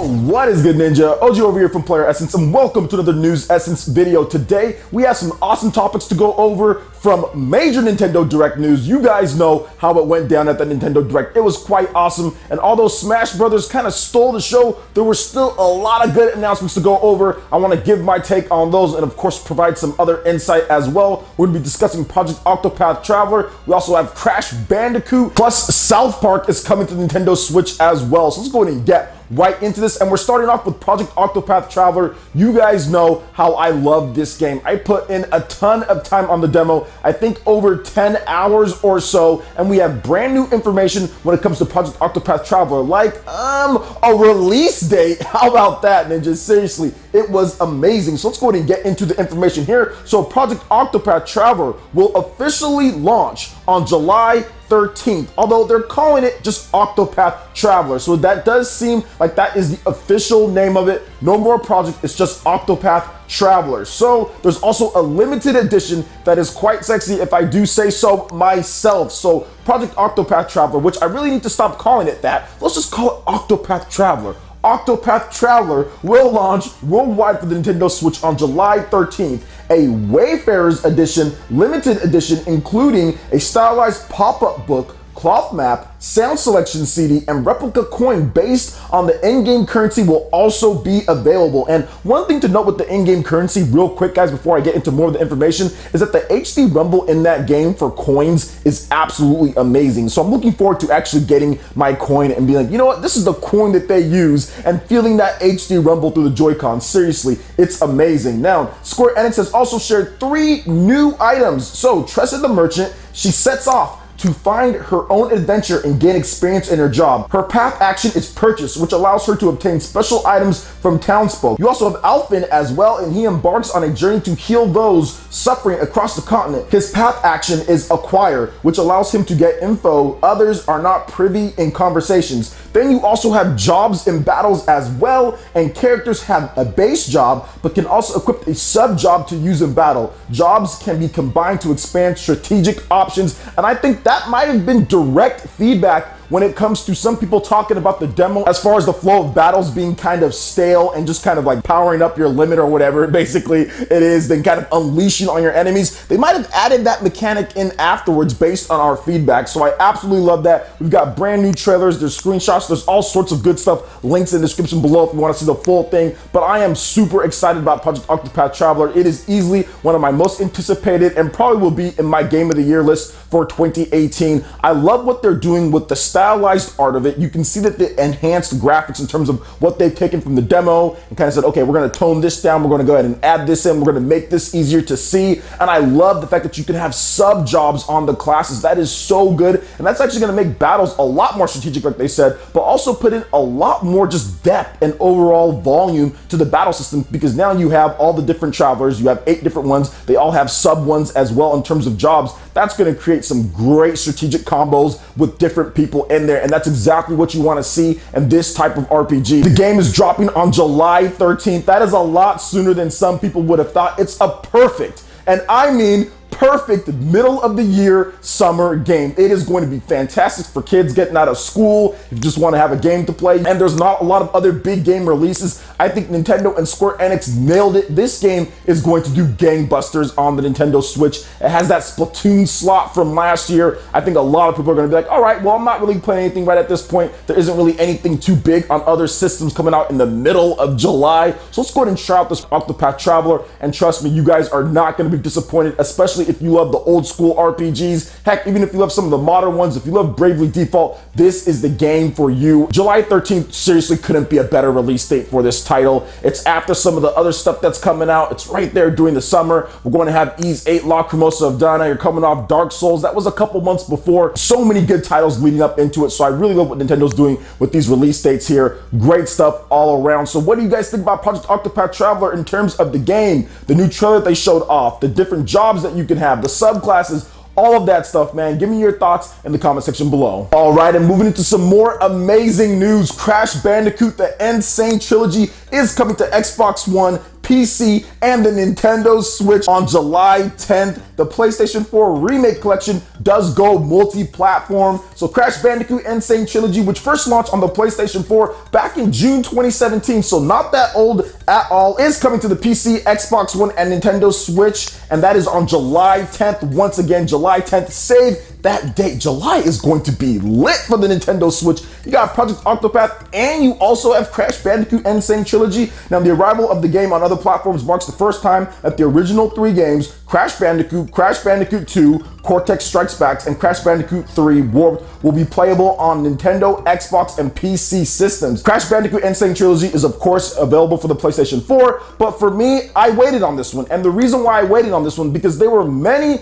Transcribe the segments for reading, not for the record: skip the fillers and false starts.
What is good, Ninja? OG over here from Player Essence, and welcome to another News Essence video. Today, we have some awesome topics to go over from major Nintendo Direct news. You guys know how it went down at the Nintendo Direct. It was quite awesome, and although Smash Brothers kind of stole the show, there were still a lot of good announcements to go over. I want to give my take on those and, of course, provide some other insight as well. We're going to be discussing Project Octopath Traveler. We also have Crash Bandicoot, plus South Park is coming to Nintendo Switch as well. So let's go ahead and get right into this, and we're starting off with Project Octopath Traveler. You guys know how I love this game. I put in a ton of time on the demo, I think over 10 hours or so, and we have brand new information when it comes to Project Octopath Traveler, like a release date. How about that, Ninja? Seriously, it was amazing. So let's go ahead and get into the information here. So Project Octopath Traveler will officially launch on July 13th, although they're calling it just Octopath Traveler. So that does seem like that is the official name of it. No more project, it's just Octopath Traveler. So there's also a limited edition that is quite sexy, if I do say so myself. So Project Octopath Traveler, which I really need to stop calling it that. Let's just call it Octopath Traveler. Octopath Traveler will launch worldwide for the Nintendo Switch on July 13th. A Wayfarer's Edition, limited edition, including a stylized pop-up book, cloth map, sound selection CD, and replica coin based on the in-game currency will also be available. And one thing to note with the in-game currency real quick, guys, before I get into more of the information, is that the HD Rumble in that game for coins is absolutely amazing. So I'm looking forward to actually getting my coin and being like, you know what, this is the coin that they use, and feeling that HD Rumble through the Joy-Con. Seriously, it's amazing. Now, Square Enix has also shared 3 new items. So Tressa the Merchant, she sets off to find her own adventure and gain experience in her job. Her path action is purchase, which allows her to obtain special items from townsfolk. You also have Alphen as well, and he embarks on a journey to heal those suffering across the continent. His path action is acquire, which allows him to get info others are not privy in conversations. Then you also have jobs in battles as well, and characters have a base job, but can also equip a sub job to use in battle. Jobs can be combined to expand strategic options, and I think that might have been direct feedback when it comes to some people talking about the demo as far as the flow of battles being kind of stale and just kind of like powering up your limit or whatever basically it is, then kind of unleashing on your enemies. They might have added that mechanic in afterwards based on our feedback. So I absolutely love that. We've got brand new trailers, there's screenshots, there's all sorts of good stuff. Links in the description below if you want to see the full thing. But I am super excited about Project Octopath Traveler. It is easily one of my most anticipated and probably will be in my Game of the Year list for 2018. I love what they're doing with the stylized art of it. You can see that the enhanced graphics in terms of what they've taken from the demo and kind of said, okay, we're going to tone this down, we're going to go ahead and add this in, we're going to make this easier to see. And I love the fact that you can have sub jobs on the classes. That is so good, and that's actually going to make battles a lot more strategic, like they said, but also put in a lot more just depth and overall volume to the battle system, because now you have all the different travelers. You have 8 different ones. They all have sub ones as well in terms of jobs. That's going to create some great strategic combos with different people in there, and that's exactly what you want to see in this type of RPG. The game is dropping on July 13th. That is a lot sooner than some people would have thought. It's a perfect, and I mean perfect, middle of the year summer game. It is going to be fantastic for kids getting out of school, if you just want to have a game to play. And there's not a lot of other big game releases. I think Nintendo and Square Enix nailed it. This game is going to do gangbusters on the Nintendo Switch. It has that Splatoon slot from last year. I think a lot of people are going to be like, all right, well, I'm not really playing anything right at this point. There isn't really anything too big on other systems coming out in the middle of July. So let's go ahead and try out this Octopath Traveler, and trust me, you guys are not going to be disappointed, especially if you love the old school RPGs. Heck, even if you love some of the modern ones, if you love Bravely Default, this is the game for you. July 13th seriously couldn't be a better release date for this title. It's after some of the other stuff that's coming out. It's right there during the summer. We're going to have Ys 8, Lacrimosa of Dana. You're coming off Dark Souls. That was a couple months before. So many good titles leading up into it. So I really love what Nintendo's doing with these release dates here. Great stuff all around. So what do you guys think about Project Octopath Traveler in terms of the game? The new trailer they showed off, the different jobs that you can have, the subclasses, all of that stuff, man. Give me your thoughts in the comment section below. All right, and moving into some more amazing news. Crash Bandicoot, the N.Sane Trilogy is coming to Xbox One PC, and the Nintendo Switch on July 10th. The PlayStation 4 Remake Collection does go multi-platform. So Crash Bandicoot N.Sane Trilogy, which first launched on the PlayStation 4 back in June 2017, so not that old at all, is coming to the PC, Xbox One, and Nintendo Switch, and that is on July 10th. Once again, July 10th. Save that date. July is going to be lit for the Nintendo Switch. You got Project Octopath, and you also have Crash Bandicoot N.Sane Trilogy. Now, the arrival of the game on other platforms marks the first time that the original 3 games, Crash Bandicoot, Crash Bandicoot 2, Cortex Strikes Back, and Crash Bandicoot 3 Warped will be playable on Nintendo, Xbox, and PC systems. Crash Bandicoot N.Sane Trilogy is, of course, available for the PlayStation 4, but for me, I waited on this one. And the reason why I waited on this one, because there were many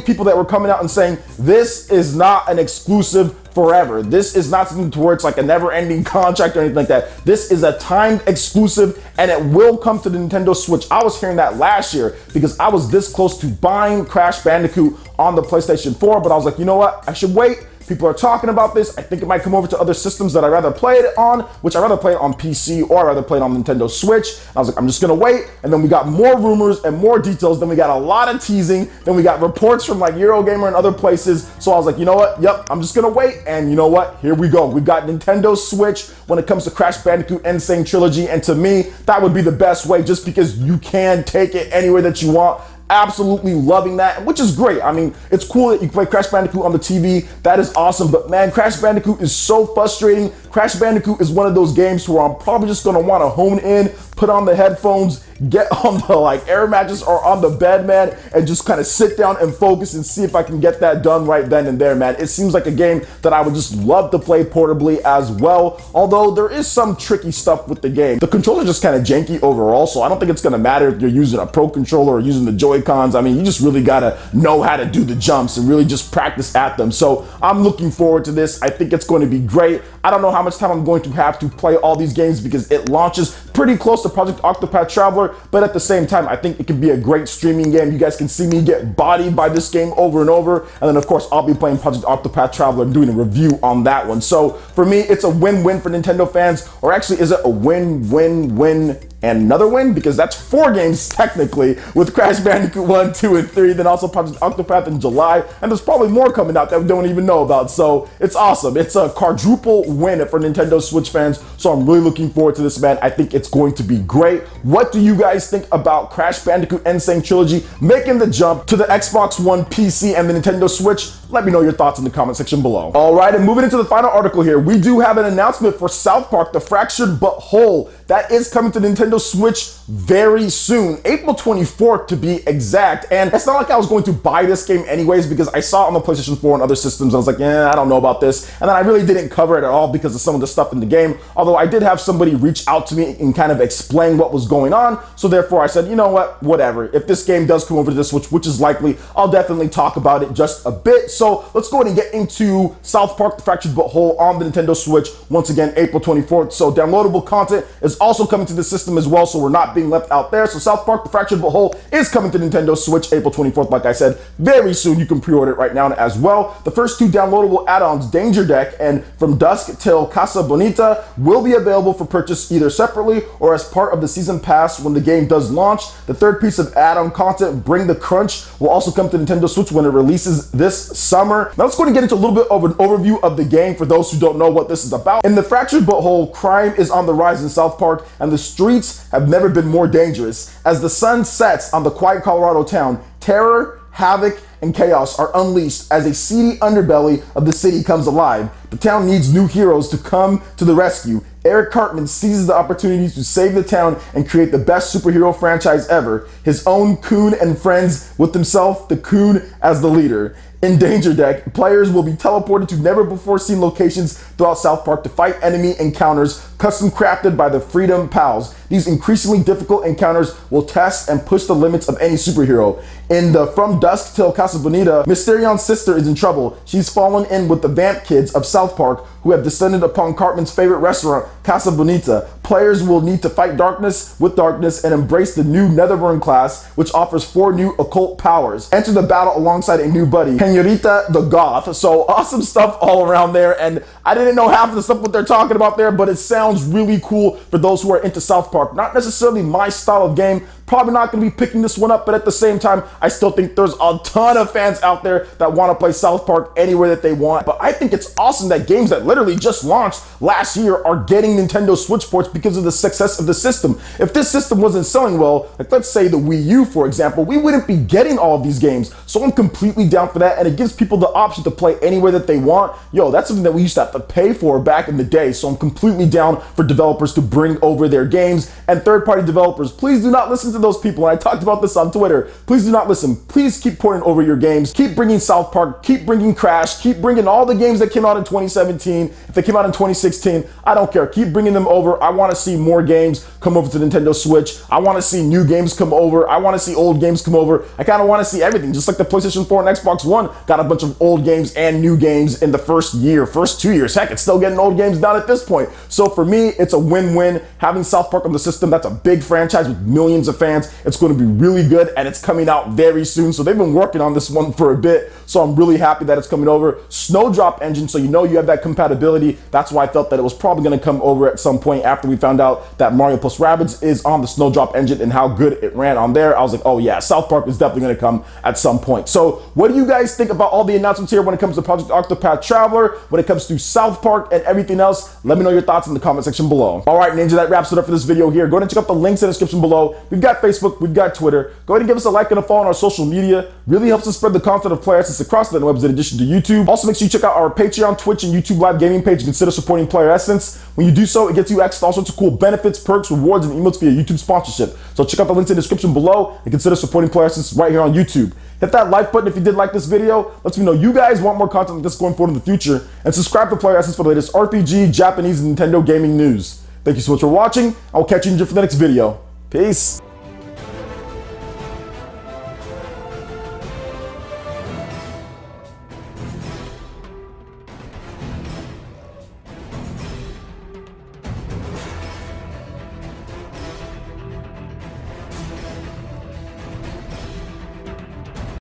people that were coming out and saying, this is not an exclusive forever. This is not something to where it's like a never-ending contract or anything like that. This is a timed exclusive, and it will come to the Nintendo Switch. I was hearing that last year because I was this close to buying Crash Bandicoot on the PlayStation 4, but I was like, you know what? I should wait. People are talking about this. I think it might come over to other systems that I'd rather play it on, which I'd rather play it on PC or I'd rather play it on Nintendo Switch. And I was like, I'm just gonna wait. And then we got more rumors and more details. Then we got a lot of teasing. Then we got reports from like Eurogamer and other places. So I was like, you know what? Yep, I'm just gonna wait. And you know what? Here we go. We've got Nintendo Switch when it comes to Crash Bandicoot N.Sane Trilogy. And to me, that would be the best way just because you can take it anywhere that you want. Absolutely loving that, which is great. I mean, it's cool that you play Crash Bandicoot on the TV. That is awesome. But man, Crash Bandicoot is so frustrating. Crash Bandicoot is one of those games where I'm probably just gonna want to hone in, put on the headphones, get on the like air mattress or on the bed, man, and just kind of sit down and focus and see if I can get that done right then and there, man. It seems like a game that I would just love to play portably as well, although there is some tricky stuff with the game. The controller's just kind of janky overall, so I don't think it's gonna matter if you're using a Pro Controller or using the Joy-Cons. I mean, you just really gotta know how to do the jumps and really just practice at them. So I'm looking forward to this. I think it's going to be great. I don't know how much time I'm going to have to play all these games because it launches pretty close to Project Octopath Traveler, but at the same time, I think it can be a great streaming game. You guys can see me get bodied by this game over and over, and then of course, I'll be playing Project Octopath Traveler and doing a review on that one. So for me, it's a win-win for Nintendo fans, or actually, is it a win-win-win and another win? Because that's 4 games technically with Crash Bandicoot 1, 2, and 3, then also Project Octopath in July, and there's probably more coming out that we don't even know about. So it's awesome. It's a quadruple win for Nintendo Switch fans, so I'm really looking forward to this, man. I think it's going to be great. What do you guys think about Crash Bandicoot N.Sane Trilogy making the jump to the Xbox One, PC, and the Nintendo Switch? Let me know your thoughts in the comment section below. All right, and moving into the final article here, we do have an announcement for South Park: The Fractured But Whole. That is coming to Nintendo Switch very soon, April 24th to be exact. And it's not like I was going to buy this game anyways because I saw it on the PlayStation 4 and other systems. I was like, I don't know about this. And then I really didn't cover it at all because of some of the stuff in the game. Although I did have somebody reach out to me and kind of explain what was going on. So therefore I said, you know what, whatever. If this game does come over to the Switch, which is likely, I'll definitely talk about it just a bit. So let's go ahead and get into South Park: The Fractured But Whole on the Nintendo Switch. Once again, April 24th. So downloadable content is also coming to the system as well, so we're not being left out there. So South Park: The Fractured But Whole is coming to Nintendo Switch April 24th, like I said, very soon. You can pre-order it right now as well. The first 2 downloadable add-ons, Danger Deck and From Dusk Till Casa Bonita, will be available for purchase either separately or as part of the season pass when the game does launch. The third piece of add-on content, Bring the Crunch, will also come to Nintendo Switch when it releases this summer. Now let's go and get into a little bit of an overview of the game for those who don't know what this is about. In The Fractured But Whole, crime is on the rise in South Park, and the streets have never been more dangerous. As the sun sets on the quiet Colorado town, terror, havoc, and chaos are unleashed as a seedy underbelly of the city comes alive. The town needs new heroes to come to the rescue. Eric Cartman seizes the opportunity to save the town and create the best superhero franchise ever. His own Coon and friends, with himself, the Coon, as the leader. In Danger Deck, players will be teleported to never-before-seen locations throughout South Park to fight enemy encounters custom crafted by the Freedom Pals. These increasingly difficult encounters will test and push the limits of any superhero. In the From Dusk Till Casa Bonita, Mysterion's sister is in trouble. She's fallen in with the Vamp Kids of South South Park who have descended upon Cartman's favorite restaurant, Casa Bonita. Players will need to fight darkness with darkness and embrace the new Netherborn class, which offers 4 new occult powers. Enter the battle alongside a new buddy, Señorita the Goth. So awesome stuff all around there, and I didn't know half of the stuff what they're talking about there, but it sounds really cool for those who are into South Park. Not necessarily my style of game, probably not going to be picking this one up, but at the same time, I still think there's a ton of fans out there that want to play South Park anywhere that they want. But I think it's awesome that games that literally just launched last year are getting Nintendo Switch ports because of the success of the system. If this system wasn't selling well, like let's say the Wii U, for example, we wouldn't be getting all of these games. So I'm completely down for that, and it gives people the option to play anywhere that they want. Yo, that's something that we used to have to pay for back in the day. So I'm completely down for developers to bring over their games. And third-party developers, please do not listen to those people. And I talked about this on Twitter. Please do not listen. Please keep porting over your games. Keep bringing South Park. Keep bringing Crash. Keep bringing all the games that came out in 2017. If they came out in 2016, I don't care. Keep bringing them over. I want to see more games come over to Nintendo Switch. I want to see new games come over. I want to see old games come over. I kind of want to see everything. Just like the PlayStation 4 and Xbox One got a bunch of old games and new games in the first 2 years. Heck, it's still getting old games down at this point. So for me, it's a win-win. Having South Park on the system, that's a big franchise with millions of fans. It's going to be really good, and it's coming out very soon. So they've been working on this one for a bit. So I'm really happy that it's coming over. Snowdrop engine, so you know you have that compatibility. That's why I felt that it was probably going to come over at some point after we found out that Mario plus Rabbids is on the Snowdrop engine and how good it ran on there. I was like, oh yeah, South Park is definitely going to come at some point. So what do you guys think about all the announcements here when it comes to Project Octopath Traveler, when it comes to South Park and everything else? Let me know your thoughts in the comment section below. All right, Ninja, that wraps it up for this video here. Go ahead and check out the links in the description below. We've got Facebook, we've got Twitter. Go ahead and give us a like and a follow on our social media. Really helps us spread the content of Player Essence across the webs in addition to YouTube. Also, make sure you check out our Patreon, Twitch, and YouTube live gaming page and consider supporting Player Essence. When you do so, it gets you access to all sorts of cool benefits, perks, rewards, and emotes via YouTube sponsorship. So check out the links in the description below and consider supporting Player Essence right here on YouTube. Hit that like button if you did like this video. Let me know you guys want more content like this going forward in the future. And subscribe to Player Essence for the latest RPG, Japanese, and Nintendo gaming news. Thank you so much for watching. I will catch you in for the next video. Peace.